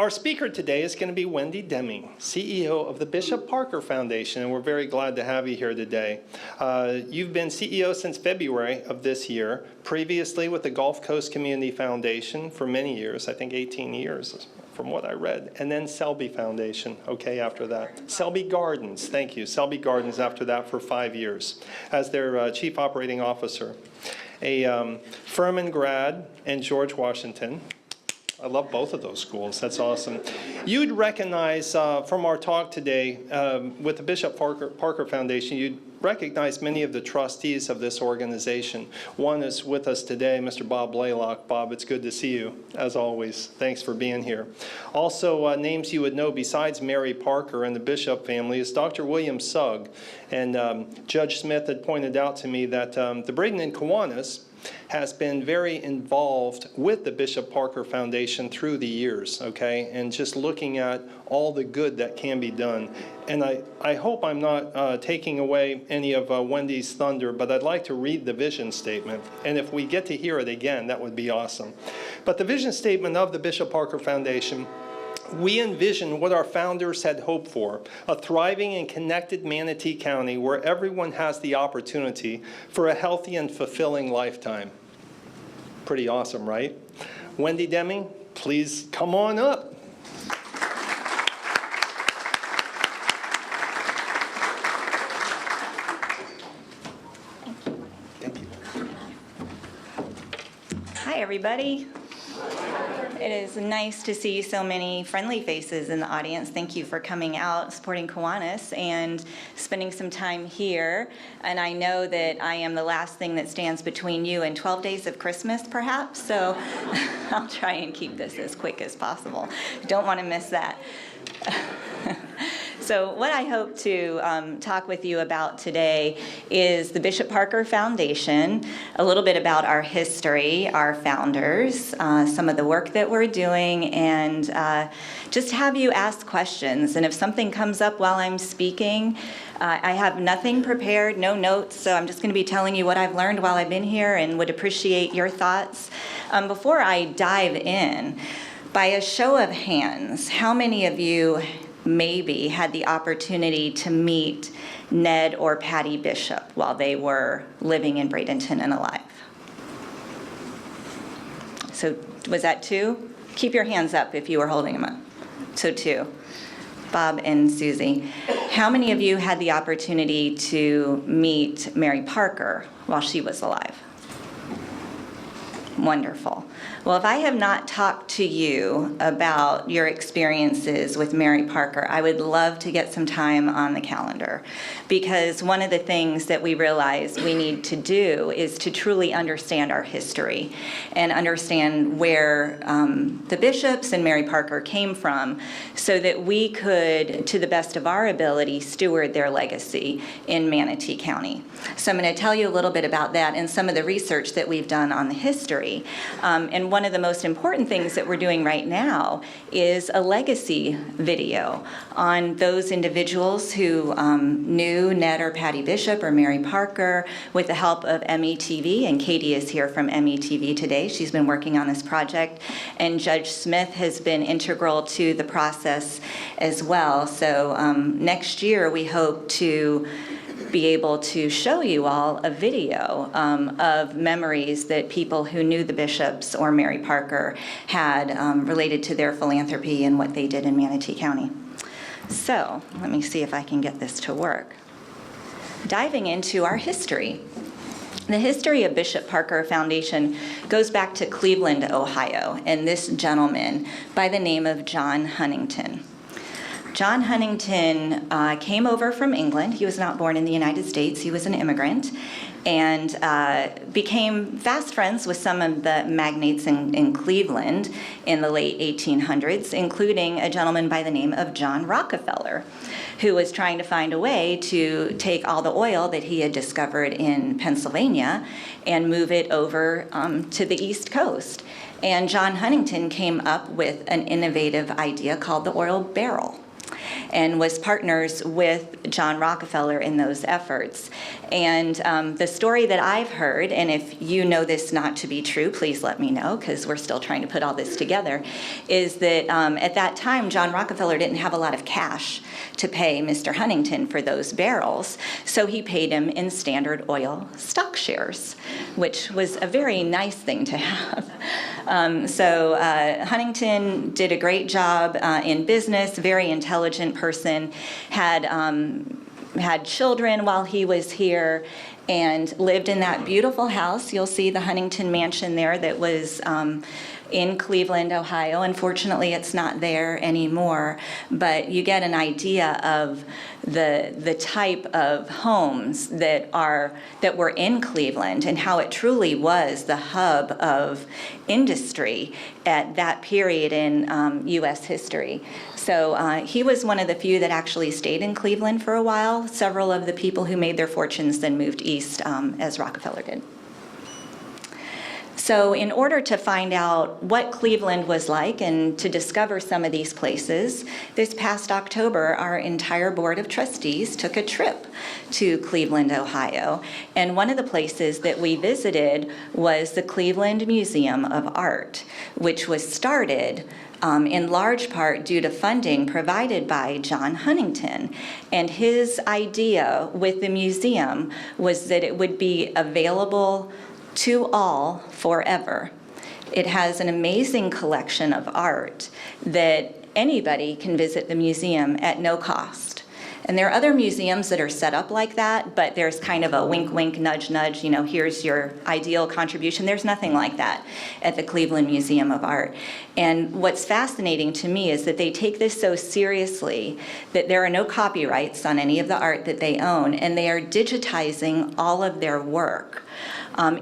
Our speaker today is going to be Wendy Deming, CEO of the Bishop Parker Foundation, and we're very glad to have you here today. You've been CEO since February of this year, previously with the Gulf Coast Community Foundation for many years, I think 18 years from what I read, and then Selby Foundation, okay, after that. Selby Gardens, thank you, Selby Gardens after that for 5 years as their Chief Operating Officer. A Furman grad in George Washington. I love both of those schools. That's awesome. You'd recognize from our talk today with the Bishop Parker Foundation, you'd recognize many of the trustees of this organization. One is with us today, Mr. Bob Blaylock. Bob, it's good to see you, as always. Thanks for being here. Also, names you would know besides Mary Parker and the Bishop family is Dr. William Sugg. And Judge Smith had pointed out to me that the Bradenton Kiwanis has been very involved with the Bishop Parker Foundation through the years, okay, and just looking at all the good that can be done. And I hope I'm not taking away any of Wendy's thunder, but I'd like to read the vision statement. And if we get to hear it again, that would be awesome. But the vision statement of the Bishop Parker Foundation: we envision what our founders had hoped for, a thriving and connected Manatee County where everyone has the opportunity for a healthy and fulfilling lifetime. Pretty awesome, right? Wendy Deming, please come on up. Thank you. Hi, everybody. It is nice to see so many friendly faces in the audience. Thank you for coming out, supporting Kiwanis, and spending some time here. And I know that I am the last thing that stands between you and 12 days of Christmas, perhaps, so I'll try and keep this as quick as possible. Don't want to miss that. So what I hope to talk with you about today is the Bishop Parker Foundation, a little bit about our history, our founders, some of the work that we're doing, and just have you ask questions. And if something comes up while I'm speaking, I have nothing prepared, no notes, so I'm just going to be telling you what I've learned while I've been here and would appreciate your thoughts. Before I dive in, by a show of hands, how many of you maybe had the opportunity to meet Ned or Patty Bishop while they were living in Bradenton and alive? So was that 2? Keep your hands up if you were holding them up. So 2. Bob and Susie. How many of you had the opportunity to meet Mary Parker while she was alive? Wonderful. Well, if I have not talked to you about your experiences with Mary Parker, I would love to get some time on the calendar, because one of the things that we realize we need to do is to truly understand our history and understand where the bishops and Mary Parker came from, so that we could, to the best of our ability, steward their legacy in Manatee County. So I'm going to tell you a little bit about that and some of the research that we've done on the history. And one of the most important things that we're doing right now is a legacy video on those individuals who knew Ned or Patty Bishop or Mary Parker, with the help of METV, and Katie is here from METV today. She's been working on this project, and Judge Smith has been integral to the process as well. So next year we hope to be able to show you all a video of memories that people who knew the bishops or Mary Parker had related to their philanthropy and what they did in Manatee County. So let me see if I can get this to work. Diving into our history. The history of Bishop Parker Foundation goes back to Cleveland, Ohio, and this gentleman by the name of John Huntington. John Huntington came over from England. He was not born in the United States. He was an immigrant, and became fast friends with some of the magnates in Cleveland in the late 1800s, including a gentleman by the name of John Rockefeller, who was trying to find a way to take all the oil that he had discovered in Pennsylvania and move it over to the East Coast. And John Huntington came up with an innovative idea called the oil barrel. and was partners with John Rockefeller in those efforts. And the story that I've heard, and if you know this not to be true, please let me know, because we're still trying to put all this together, is that at that time, John Rockefeller didn't have a lot of cash to pay Mr. Huntington for those barrels, so he paid him in Standard Oil stock shares, which was a very nice thing to have. So Huntington did a great job in business, very intelligent person, had children while he was here, and lived in that beautiful house. You'll see the Huntington Mansion there that was in Cleveland, Ohio. Unfortunately, it's not there anymore, but you get an idea of the type of homes that were in Cleveland and how it truly was the hub of industry at that period in U.S. history. So he was one of the few that actually stayed in Cleveland for a while. Several of the people who made their fortunes then moved east, as Rockefeller did. So in order to find out what Cleveland was like and to discover some of these places, this past October, our entire board of trustees took a trip to Cleveland, Ohio. And one of the places that we visited was the Cleveland Museum of Art, which was started in large part due to funding provided by John Huntington. And his idea with the museum was that it would be available to all forever. It has an amazing collection of art that anybody can visit the museum at no cost. And there are other museums that are set up like that, but there's kind of a wink, wink, nudge, nudge, here's your ideal contribution. There's nothing like that at the Cleveland Museum of Art. And what's fascinating to me is that they take this so seriously that there are no copyrights on any of the art that they own, and they are digitizing all of their work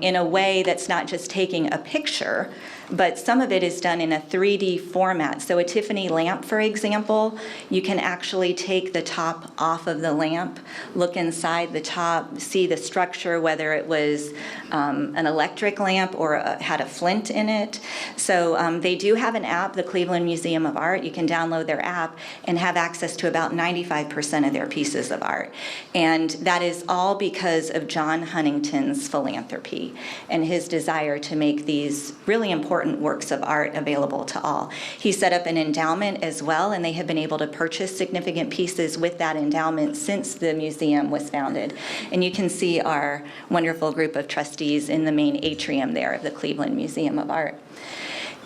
in a way that's not just taking a picture, but some of it is done in a 3D format. So a Tiffany lamp, for example, you can actually take the top off of the lamp, look inside the top, see the structure, whether it was an electric lamp or had a flint in it. So they do have an app, the Cleveland Museum of Art. You can download their app and have access to about 95% of their pieces of art. And that is all because of John Huntington's philanthropy and his desire to make these really important works of art available to all. He set up an endowment as well, and they have been able to purchase significant pieces with that endowment since the museum was founded. And you can see our wonderful group of trustees in the main atrium there of the Cleveland Museum of Art.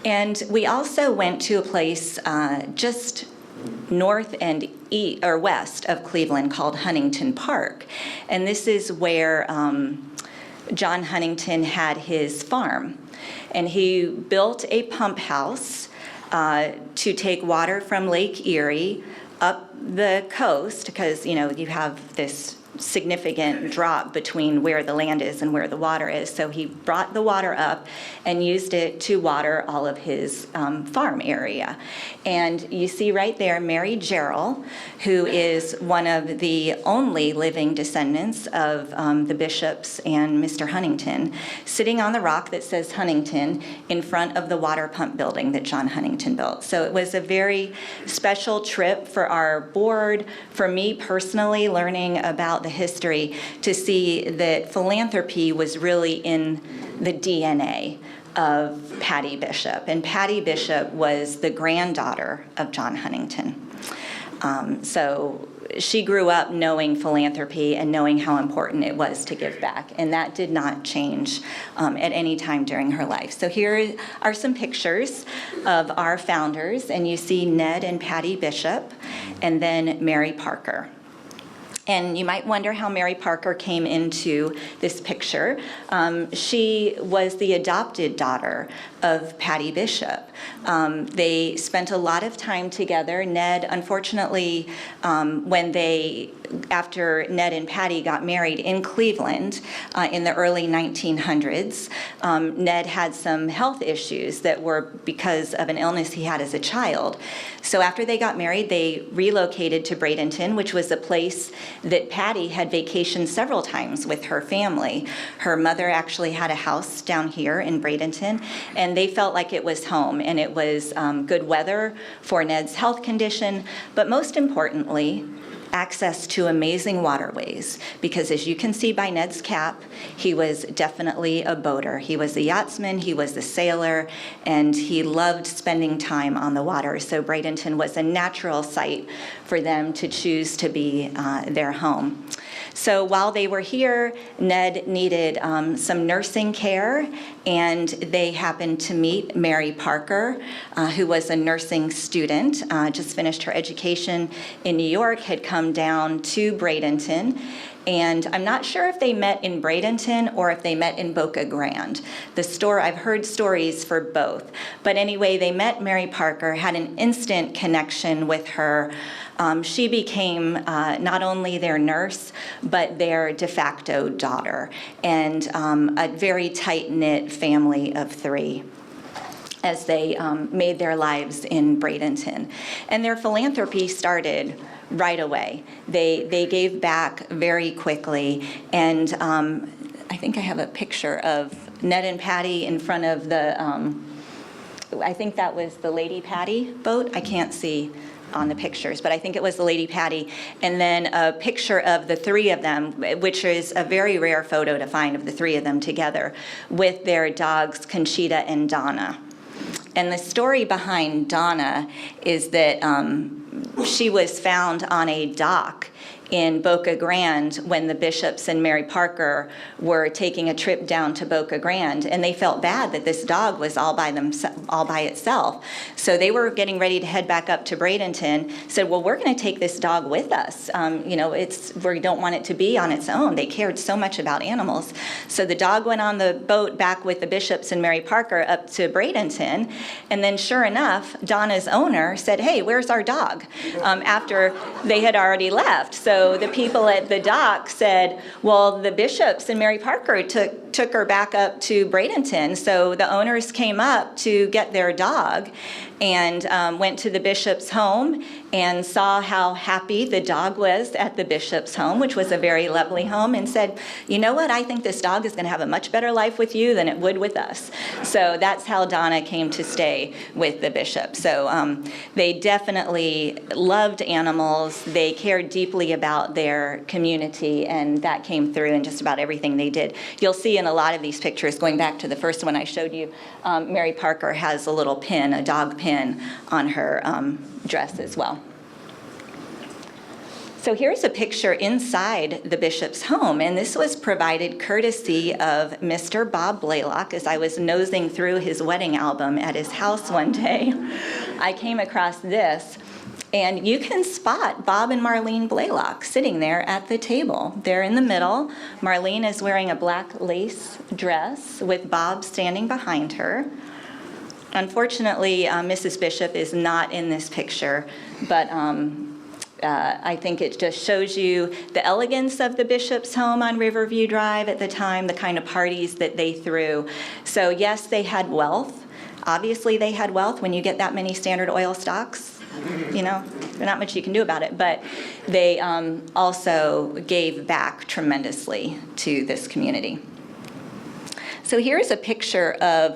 And we also went to a place just north and east or west of Cleveland called Huntington Park. And this is where John Huntington had his farm. And he built a pump house to take water from Lake Erie up the coast, because you have this significant drop between where the land is and where the water is. So he brought the water up and used it to water all of his farm area. And you see right there Mary Gerald, who is one of the only living descendants of the bishops and Mr. Huntington, sitting on the rock that says Huntington in front of the water pump building that John Huntington built. So it was a very special trip for our board, for me personally, learning about the history, to see that philanthropy was really in the DNA of Patty Bishop. And Patty Bishop was the granddaughter of John Huntington. So she grew up knowing philanthropy and knowing how important it was to give back. And that did not change at any time during her life. So here are some pictures of our founders. And you see Ned and Patty Bishop, and then Mary Parker. And you might wonder how Mary Parker came into this picture. She was the adopted daughter of Patty Bishop. They spent a lot of time together. Ned, unfortunately, after Ned and Patty got married in Cleveland in the early 1900s, Ned had some health issues that were because of an illness he had as a child. So after they got married, they relocated to Bradenton, which was a place that Patty had vacationed several times with her family. Her mother actually had a house down here in Bradenton, and they felt like it was home, and it was good weather for Ned's health condition, but most importantly, access to amazing waterways, because as you can see by Ned's cap, he was definitely a boater. He was a yachtsman, he was a sailor, and he loved spending time on the water. So Bradenton was a natural site for them to choose to be their home. So while they were here, Ned needed some nursing care, and they happened to meet Mary Parker, who was a nursing student, just finished her education in New York, had come down to Bradenton. And I'm not sure if they met in Bradenton or if they met in Boca Grande. I've heard stories for both. But anyway, they met Mary Parker, had an instant connection with her. She became not only their nurse, but their de facto daughter, and a very tight-knit family of three as they made their lives in Bradenton. And their philanthropy started right away. They gave back very quickly, and I think I have a picture of Ned and Patty in front of the, I think that was the Lady Patty boat. I can't see on the pictures, but I think it was the Lady Patty, and then a picture of the three of them, which is a very rare photo to find of the three of them together with their dogs, Conchita and Donna. And the story behind Donna is that she was found on a dock in Boca Grande when the Bishops and Mary Parker were taking a trip down to Boca Grande, and they felt bad that this dog was all by itself. So they were getting ready to head back up to Bradenton, said, well, we're going to take this dog with us. We don't want it to be on its own. They cared so much about animals. So the dog went on the boat back with the Bishops and Mary Parker up to Bradenton, and then sure enough, Donna's owner said, hey, where's our dog? After they had already left. So the people at the dock said, well, the Bishops and Mary Parker took her back up to Bradenton. So the owners came up to get their dog and went to the Bishop's home and saw how happy the dog was at the Bishop's home, which was a very lovely home, and said, you know what, I think this dog is going to have a much better life with you than it would with us. So that's how Donna came to stay with the Bishop. So they definitely loved animals. They cared deeply about their community, and that came through in just about everything they did. You'll see in a lot of these pictures, going back to the first one I showed you, Mary Parker has a little pin, a dog pin on her dress as well. So here's a picture inside the Bishop's home, and this was provided courtesy of Mr. Bob Blaylock. As I was nosing through his wedding album at his house one day, I came across this, and you can spot Bob and Marlene Blaylock sitting there at the table. They're in the middle. Marlene is wearing a black lace dress with Bob standing behind her. Unfortunately, Mrs. Bishop is not in this picture, but I think it just shows you the elegance of the Bishop's home on Riverview Drive at the time, the kind of parties that they threw. So yes, they had wealth. Obviously, they had wealth when you get that many Standard Oil stocks. You know, there's not much you can do about it. But they also gave back tremendously to this community. So here's a picture of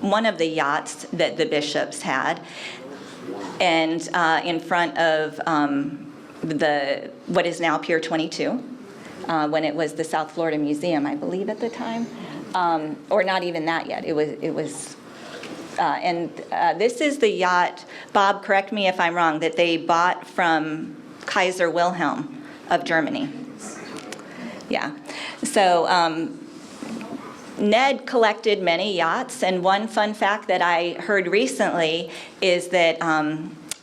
one of the yachts that the Bishops had, and in front of what is now Pier 22, when it was the South Florida Museum, I believe at the time, or not even that yet. It was. This is the yacht, Bob, correct me if I'm wrong, that they bought from Kaiser Wilhelm of Germany. Yeah. So Ned collected many yachts, and one fun fact that I heard recently is that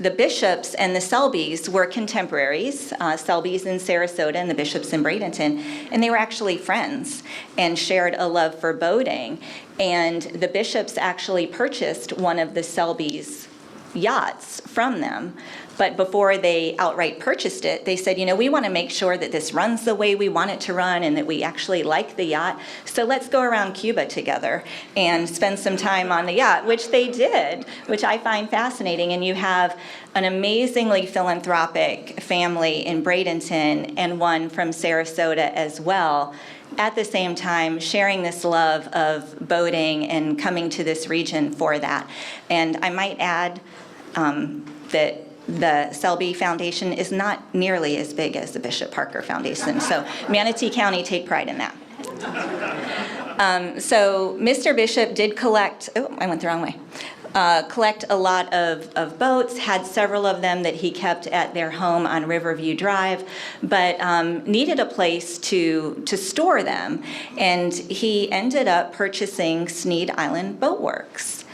the Bishops and the Selbys were contemporaries, Selbys in Sarasota and the Bishops in Bradenton, and they were actually friends and shared a love for boating. And the Bishops actually purchased one of the Selbys' yachts from them. But before they outright purchased it, they said, we want to make sure that this runs the way we want it to run and that we actually like the yacht. So let's go around Cuba together and spend some time on the yacht, which they did, which I find fascinating. And you have an amazingly philanthropic family in Bradenton and one from Sarasota as well, at the same time sharing this love of boating and coming to this region for that. And I might add that the Selby Foundation is not nearly as big as the Bishop Parker Foundation, so Manatee County, take pride in that. So Mr. Bishop did collect, I went the wrong way. Collect a lot of boats, had several of them that he kept at their home on Riverview Drive, but needed a place to store them. And he ended up purchasing Sneed Island Boat Works,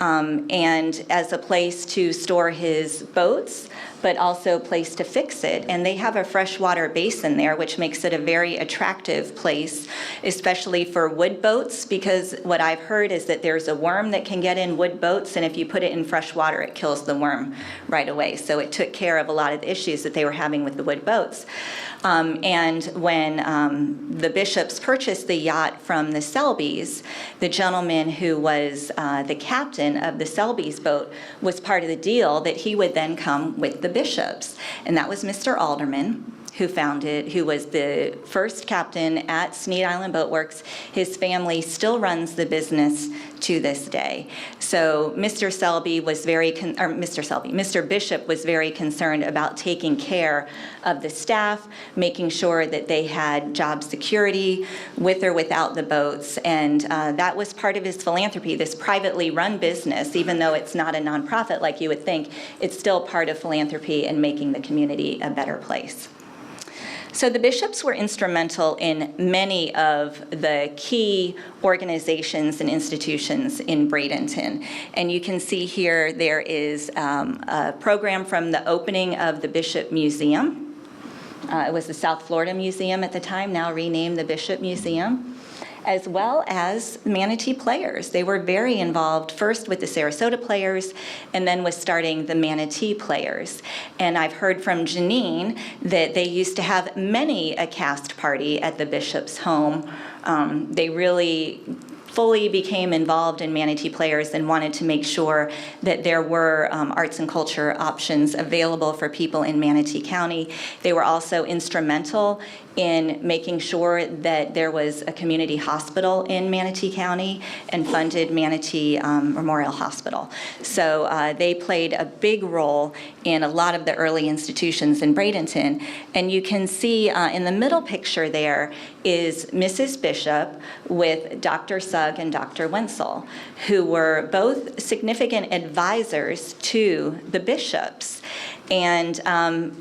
and as a place to store his boats, but also a place to fix it. And they have a freshwater basin there, which makes it a very attractive place, especially for wood boats, because what I've heard is that there's a worm that can get in wood boats, and if you put it in fresh water, it kills the worm right away. So it took care of a lot of the issues that they were having with the wood boats. And when the Bishops purchased the yacht from the Selbys, the gentleman who was the captain of the Selbys boat was part of the deal that he would then come with the Bishops. And that was Mr. Alderman, who was the first captain at Sneed Island Boat Works. His family still runs the business to this day. So Mr. Bishop was very concerned about taking care of the staff, making sure that they had job security with or without the boats. And that was part of his philanthropy, this privately run business. Even though it's not a nonprofit like you would think, it's still part of philanthropy and making the community a better place. So the Bishops were instrumental in many of the key organizations and institutions in Bradenton. And you can see here there is a program from the opening of the Bishop Museum. It was the South Florida Museum at the time, now renamed the Bishop Museum, as well as Manatee Players. They were very involved first with the Sarasota Players and then with starting the Manatee Players. And I've heard from Janine that they used to have many a cast party at the Bishop's home. They really fully became involved in Manatee Players and wanted to make sure that there were arts and culture options available for people in Manatee County. They were also instrumental in making sure that there was a community hospital in Manatee County and funded Manatee Memorial Hospital. So they played a big role in a lot of the early institutions in Bradenton. And you can see in the middle picture there is Mrs. Bishop with Dr. Sugg and Dr. Wenzel, who were both significant advisors to the Bishops and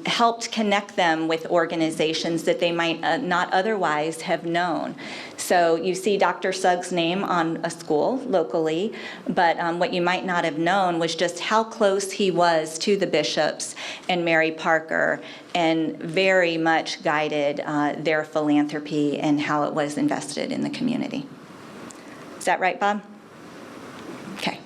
helped connect them with organizations that they might not otherwise have known. So you see Dr. Sugg's name on a school locally, but what you might not have known was just how close he was to the Bishops and Mary Parker, and very much guided their philanthropy and how it was invested in the community. Is that right, Bob? Okay.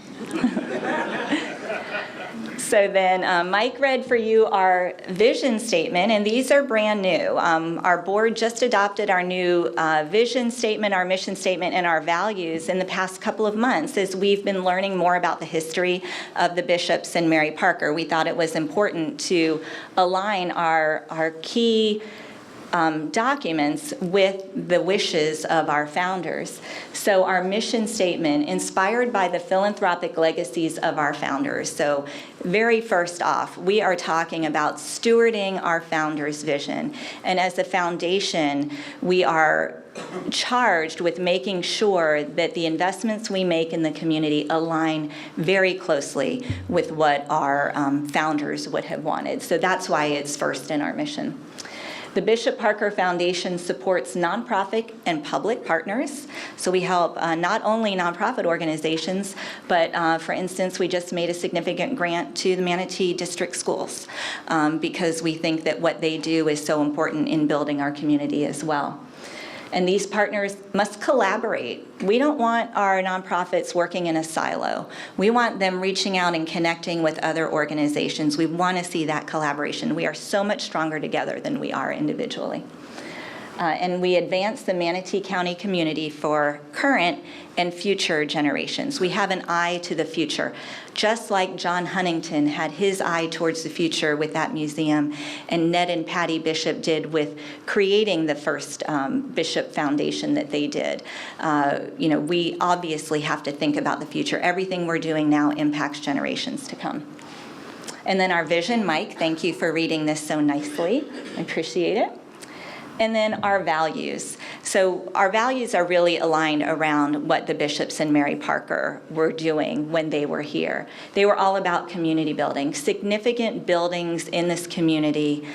So then Mike read for you our vision statement, and these are brand new. Our board just adopted our new vision statement, our mission statement, and our values in the past couple of months as we've been learning more about the history of the Bishops and Mary Parker. We thought it was important to align our key documents with the wishes of our founders. So our mission statement, inspired by the philanthropic legacies of our founders. So very first off, we are talking about stewarding our founders' vision. And as a foundation, we are charged with making sure that the investments we make in the community align very closely with what our founders would have wanted. So that's why it's first in our mission. The Bishop Parker Foundation supports nonprofit and public partners. So we help not only nonprofit organizations, but for instance, we just made a significant grant to the Manatee District Schools because we think that what they do is so important in building our community as well. And these partners must collaborate. We don't want our nonprofits working in a silo. We want them reaching out and connecting with other organizations. We want to see that collaboration. We are so much stronger together than we are individually. And we advance the Manatee County community for current and future generations. We have an eye to the future, just like John Huntington had his eye towards the future with that museum, and Ned and Patty Bishop did with creating the first Bishop Foundation that they did. We obviously have to think about the future. Everything we're doing now impacts generations to come. And then our vision, Mike, thank you for reading this so nicely. I appreciate it. And then our values. So our values are really aligned around what the bishops and Mary Parker were doing when they were here. They were all about community building. Significant buildings in this community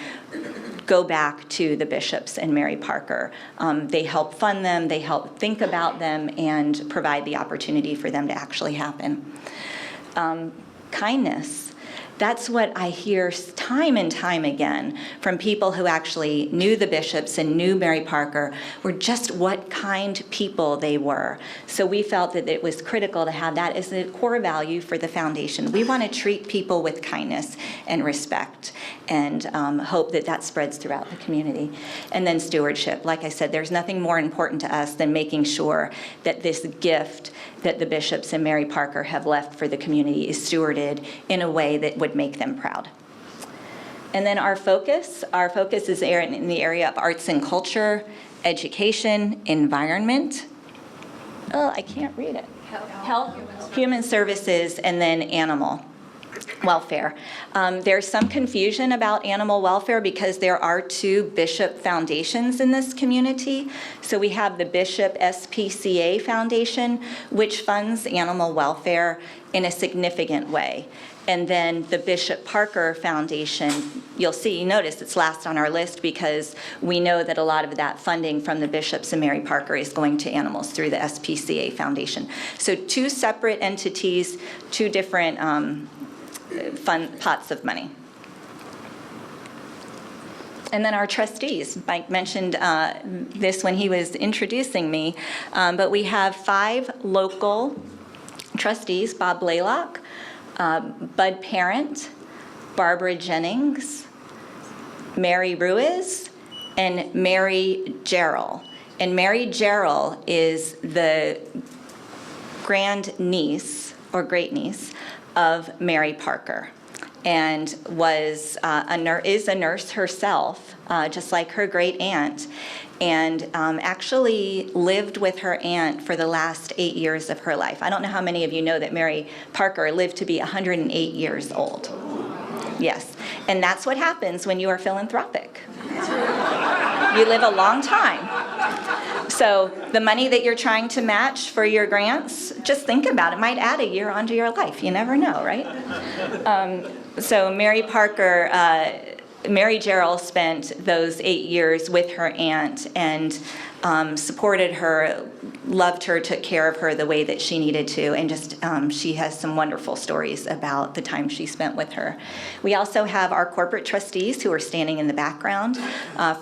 go back to the bishops and Mary Parker. They help fund them, they help think about them, and provide the opportunity for them to actually happen. Kindness. That's what I hear time and time again from people who actually knew the bishops and knew Mary Parker, were just what kind people they were. So we felt that it was critical to have that as a core value for the foundation. We want to treat people with kindness and respect, and hope that that spreads throughout the community. And then stewardship. Like I said, there's nothing more important to us than making sure that this gift that the bishops and Mary Parker have left for the community is stewarded in a way that would make them proud. And then our focus is in the area of arts and culture, education, environment. Oh, I can't read it. Health, human services, and then animal welfare. There's some confusion about animal welfare because there are two Bishop foundations in this community. So we have the Bishop SPCA Foundation, which funds animal welfare in a significant way. And then the Bishop Parker Foundation, you notice it's last on our list because we know that a lot of that funding from the bishops and Mary Parker is going to animals through the SPCA Foundation. So two separate entities, two different fund pots of money. And then our trustees. Mike mentioned this when he was introducing me, but we have 5 local trustees: Bob Blaylock, Bud Parent, Barbara Jennings, Mary Ruiz, and Mary Gerald. And Mary Gerald is the grand niece or great niece of Mary Parker, and is a nurse herself, just like her great aunt, and actually lived with her aunt for the last 8 years of her life. I don't know how many of you know that Mary Parker lived to be 108 years old. Yes, and that's what happens when you are philanthropic. You live a long time. So the money that you're trying to match for your grants, just think about it. It might add a year onto your life. You never know, right? So Mary Parker, Mary Gerald spent those 8 years with her aunt and supported her, loved her, took care of her the way that she needed to, and just she has some wonderful stories about the time she spent with her. We also have our corporate trustees who are standing in the background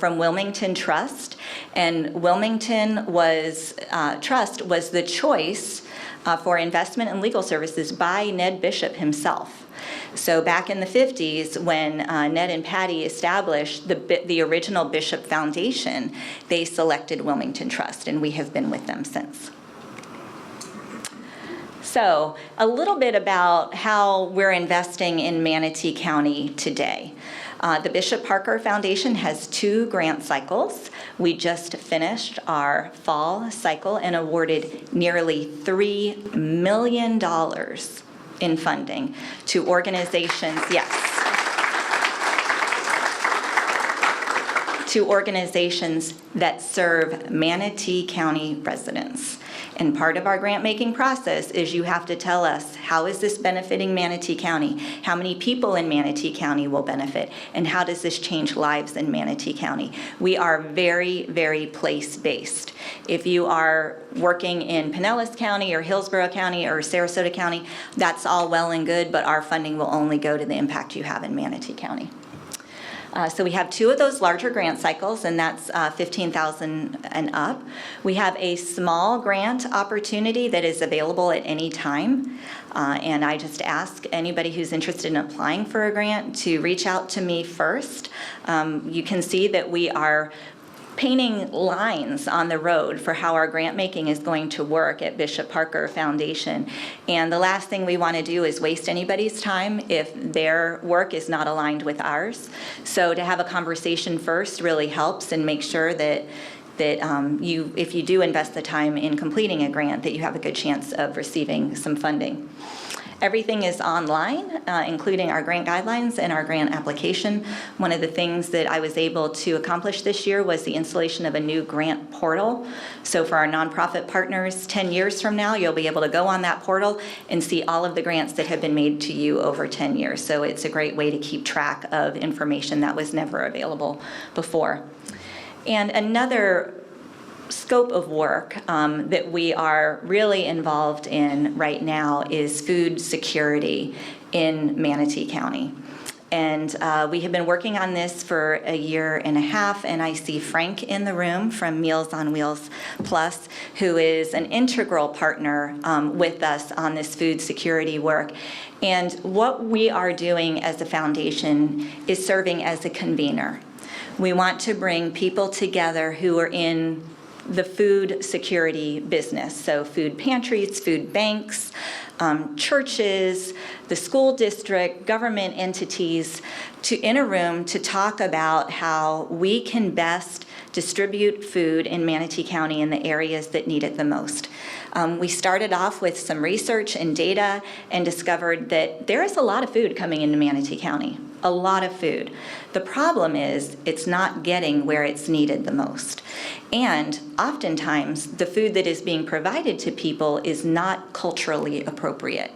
from Wilmington Trust, and Wilmington Trust was the choice for investment and legal services by Ned Bishop himself. So back in the 50s, when Ned and Patty established the original Bishop Foundation, they selected Wilmington Trust, and we have been with them since. So a little bit about how we're investing in Manatee County today. The Bishop Parker Foundation has 2 grant cycles. We just finished our fall cycle and awarded nearly $3 million in funding to organizations, to organizations that serve Manatee County residents. And part of our grant making process is you have to tell us, how is this benefiting Manatee County? How many people in Manatee County will benefit? And how does this change lives in Manatee County? We are very, very place-based. If you are working in Pinellas County or Hillsborough County or Sarasota County, that's all well and good, but our funding will only go to the impact you have in Manatee County. So we have 2 of those larger grant cycles, and that's $15,000 and up. We have a small grant opportunity that is available at any time. And I just ask anybody who's interested in applying for a grant to reach out to me first. You can see that we are painting lines on the road for how our grant making is going to work at Bishop Parker Foundation. And the last thing we want to do is waste anybody's time if their work is not aligned with ours. So to have a conversation first really helps, and make sure that if you do invest the time in completing a grant, that you have a good chance of receiving some funding. Everything is online, including our grant guidelines and our grant application. One of the things that I was able to accomplish this year was the installation of a new grant portal. So for our nonprofit partners, 10 years from now, you'll be able to go on that portal and see all of the grants that have been made to you over 10 years. So it's a great way to keep track of information that was never available before. And another scope of work that we are really involved in right now is food security in Manatee County. And we have been working on this for a year and a half, and I see Frank in the room from Meals on Wheels Plus, who is an integral partner with us on this food security work. And what we are doing as a foundation is serving as a convener. We want to bring people together who are in the food security business, so food pantries, food banks, churches, the school district, government entities, in a room to talk about how we can best distribute food in Manatee County in the areas that need it the most. We started off with some research and data and discovered that there is a lot of food coming into Manatee County, a lot of food. The problem is it's not getting where it's needed the most. And oftentimes, the food that is being provided to people is not culturally appropriate.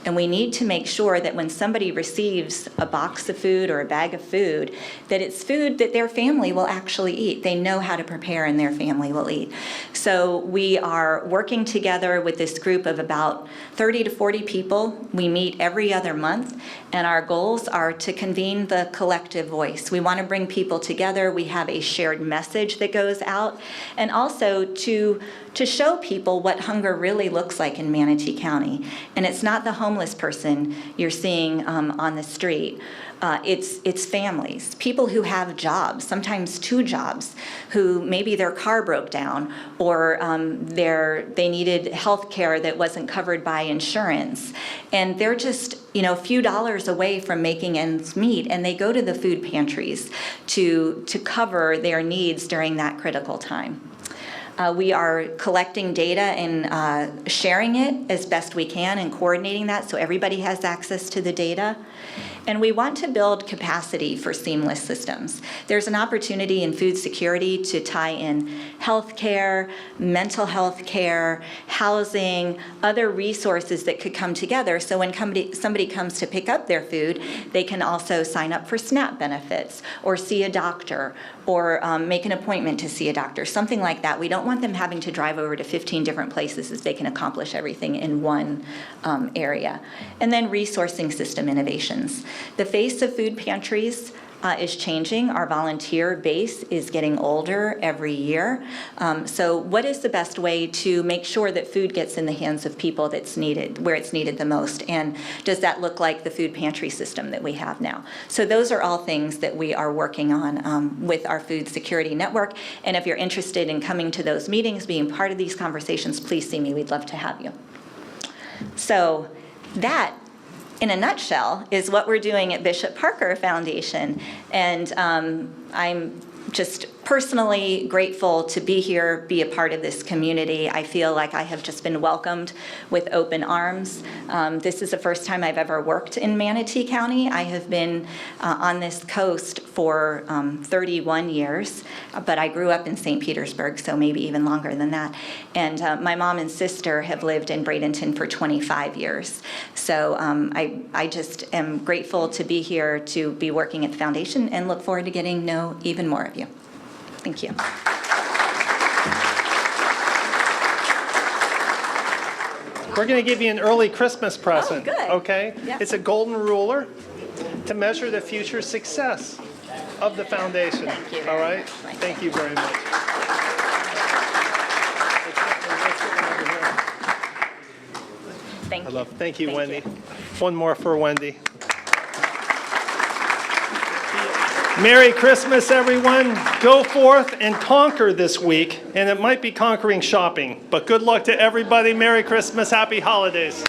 And we need to make sure that when somebody receives a box of food or a bag of food, that it's food that their family will actually eat. They know how to prepare and their family will eat. So we are working together with this group of about 30 to 40 people. We meet every other month, and our goals are to convene the collective voice. We want to bring people together. We have a shared message that goes out, and also to show people what hunger really looks like in Manatee County. And it's not the homeless person you're seeing on the street. It's families, people who have jobs, sometimes 2 jobs, who maybe their car broke down, or they needed health care that wasn't covered by insurance. And they're just a few dollars away from making ends meet, and they go to the food pantries to cover their needs during that critical time. We are collecting data and sharing it as best we can and coordinating that so everybody has access to the data. And we want to build capacity for seamless systems. There's an opportunity in food security to tie in healthcare, mental health care, housing, other resources that could come together. So when somebody comes to pick up their food, they can also sign up for SNAP benefits or see a doctor or make an appointment to see a doctor, something like that. We don't want them having to drive over to 15 different places as they can accomplish everything in one area. And then resourcing system innovations. The face of food pantries is changing. Our volunteer base is getting older every year. So what is the best way to make sure that food gets in the hands of people that's needed, where it's needed the most? And does that look like the food pantry system that we have now? So those are all things that we are working on with our food security network. And if you're interested in coming to those meetings, being part of these conversations, please see me. We'd love to have you. So that, in a nutshell, is what we're doing at Bishop Parker Foundation. And I'm just personally grateful to be here, be a part of this community. I feel like I have just been welcomed with open arms. This is the first time I've ever worked in Manatee County. I have been on this coast for 31 years, but I grew up in St. Petersburg, so maybe even longer than that. And my mom and sister have lived in Bradenton for 25 years. So I just am grateful to be here, to be working at the foundation, and look forward to getting to know even more of you. Thank you. We're going to give you an early Christmas present. Oh, good. Okay? Yep. It's a golden ruler to measure the future success. of the foundation. Thank you All very right? much, Mike. Thank you very much. Thank you. Thank you, Wendy. One more for Wendy. Merry Christmas, everyone. Go forth and conquer this week, and it might be conquering shopping, but good luck to everybody. Merry Christmas, happy holidays.